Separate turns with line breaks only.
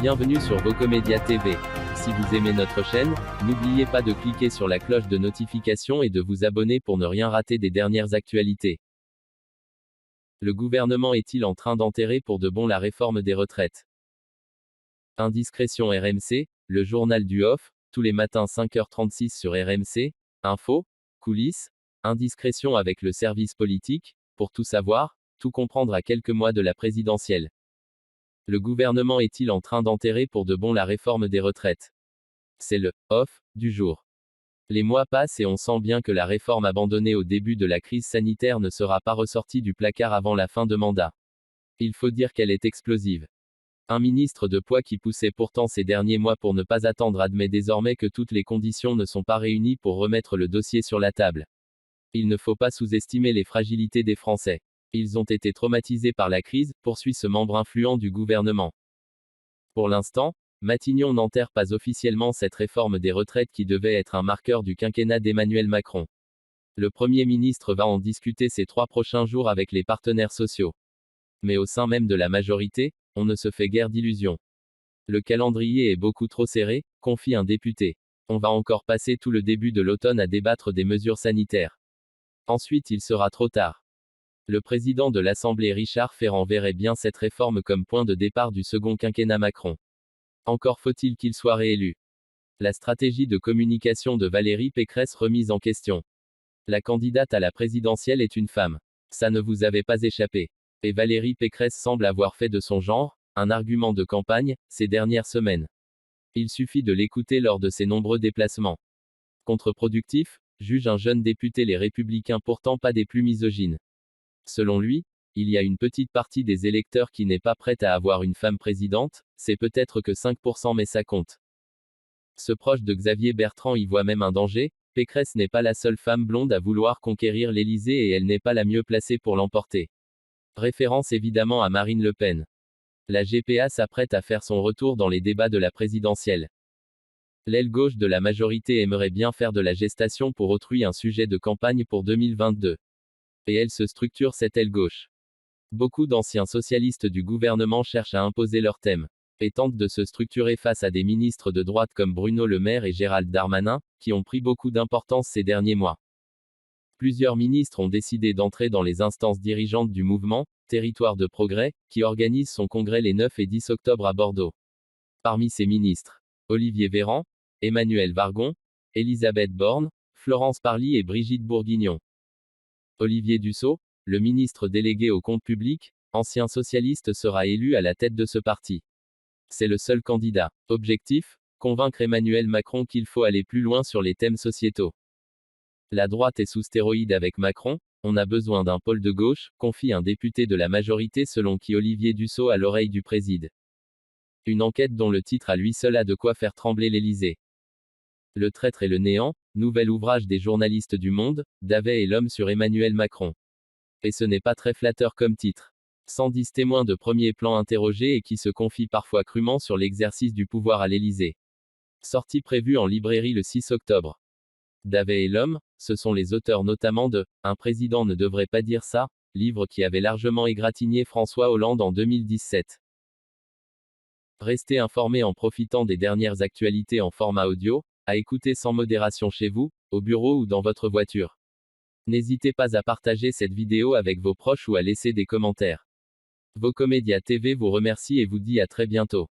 Bienvenue sur Vocomédia TV. Si vous aimez notre chaîne, n'oubliez pas de cliquer sur la cloche de notification et de vous abonner pour ne rien rater des dernières actualités. Le gouvernement est-il en train d'enterrer pour de bon la réforme des retraites? Indiscrétion RMC, le journal du off, tous les matins 5h36 sur RMC, info, coulisses, indiscrétion avec le service politique, pour tout savoir, tout comprendre à quelques mois de la présidentielle. Le gouvernement est-il en train d'enterrer pour de bon la réforme des retraites? C'est le off du jour. Les mois passent et on sent bien que la réforme abandonnée au début de la crise sanitaire ne sera pas ressortie du placard avant la fin de mandat. Il faut dire qu'elle est explosive. Un ministre de poids qui poussait pourtant ces derniers mois pour ne pas attendre admet désormais que toutes les conditions ne sont pas réunies pour remettre le dossier sur la table. Il ne faut pas sous-estimer les fragilités des Français. Ils ont été traumatisés par la crise, poursuit ce membre influent du gouvernement. Pour l'instant, Matignon n'enterre pas officiellement cette réforme des retraites qui devait être un marqueur du quinquennat d'Emmanuel Macron. Le Premier ministre va en discuter ces 3 prochains jours avec les partenaires sociaux. Mais au sein même de la majorité, on ne se fait guère d'illusions. Le calendrier est beaucoup trop serré, confie un député. On va encore passer tout le début de l'automne à débattre des mesures sanitaires. Ensuite il sera trop tard. Le président de l'Assemblée Richard Ferrand verrait bien cette réforme comme point de départ du second quinquennat Macron. Encore faut-il qu'il soit réélu. La stratégie de communication de Valérie Pécresse remise en question. La candidate à la présidentielle est une femme. Ça ne vous avait pas échappé. Et Valérie Pécresse semble avoir fait de son genre un argument de campagne ces dernières semaines. Il suffit de l'écouter lors de ses nombreux déplacements. Contre-productif, juge un jeune député Les Républicains pourtant pas des plus misogynes. Selon lui, il y a une petite partie des électeurs qui n'est pas prête à avoir une femme présidente, c'est peut-être que 5% mais ça compte. Ce proche de Xavier Bertrand y voit même un danger, Pécresse n'est pas la seule femme blonde à vouloir conquérir l'Élysée et elle n'est pas la mieux placée pour l'emporter. Référence évidemment à Marine Le Pen. La GPA s'apprête à faire son retour dans les débats de la présidentielle. L'aile gauche de la majorité aimerait bien faire de la gestation pour autrui un sujet de campagne pour 2022. Et elle se structure cette aile gauche. Beaucoup d'anciens socialistes du gouvernement cherchent à imposer leur thème. Et tentent de se structurer face à des ministres de droite comme Bruno Le Maire et Gérald Darmanin, qui ont pris beaucoup d'importance ces derniers mois. Plusieurs ministres ont décidé d'entrer dans les instances dirigeantes du mouvement, Territoire de Progrès, qui organise son congrès les 9 et 10 octobre à Bordeaux. Parmi ces ministres, Olivier Véran, Emmanuel Wargon, Elisabeth Borne, Florence Parly et Brigitte Bourguignon. Olivier Dussopt, le ministre délégué au compte public, ancien socialiste, sera élu à la tête de ce parti. C'est le seul candidat. Objectif, convaincre Emmanuel Macron qu'il faut aller plus loin sur les thèmes sociétaux. La droite est sous stéroïde avec Macron, on a besoin d'un pôle de gauche, confie un député de la majorité selon qui Olivier Dussopt à l'oreille du préside. Une enquête dont le titre à lui seul a de quoi faire trembler l'Élysée. Le traître et le néant, nouvel ouvrage des journalistes du Monde, Davet et l'homme sur Emmanuel Macron. Et ce n'est pas très flatteur comme titre. 110 témoins de premier plan interrogés et qui se confient parfois crûment sur l'exercice du pouvoir à l'Élysée. Sortie prévue en librairie le 6 octobre. Davet et l'homme, ce sont les auteurs notamment de « Un président ne devrait pas dire ça », livre qui avait largement égratigné François Hollande en 2017. Restez informés en profitant des dernières actualités en format audio, à écouter sans modération chez vous, au bureau ou dans votre voiture. N'hésitez pas à partager cette vidéo avec vos proches ou à laisser des commentaires. Vocomédia TV vous remercie et vous dit à très bientôt.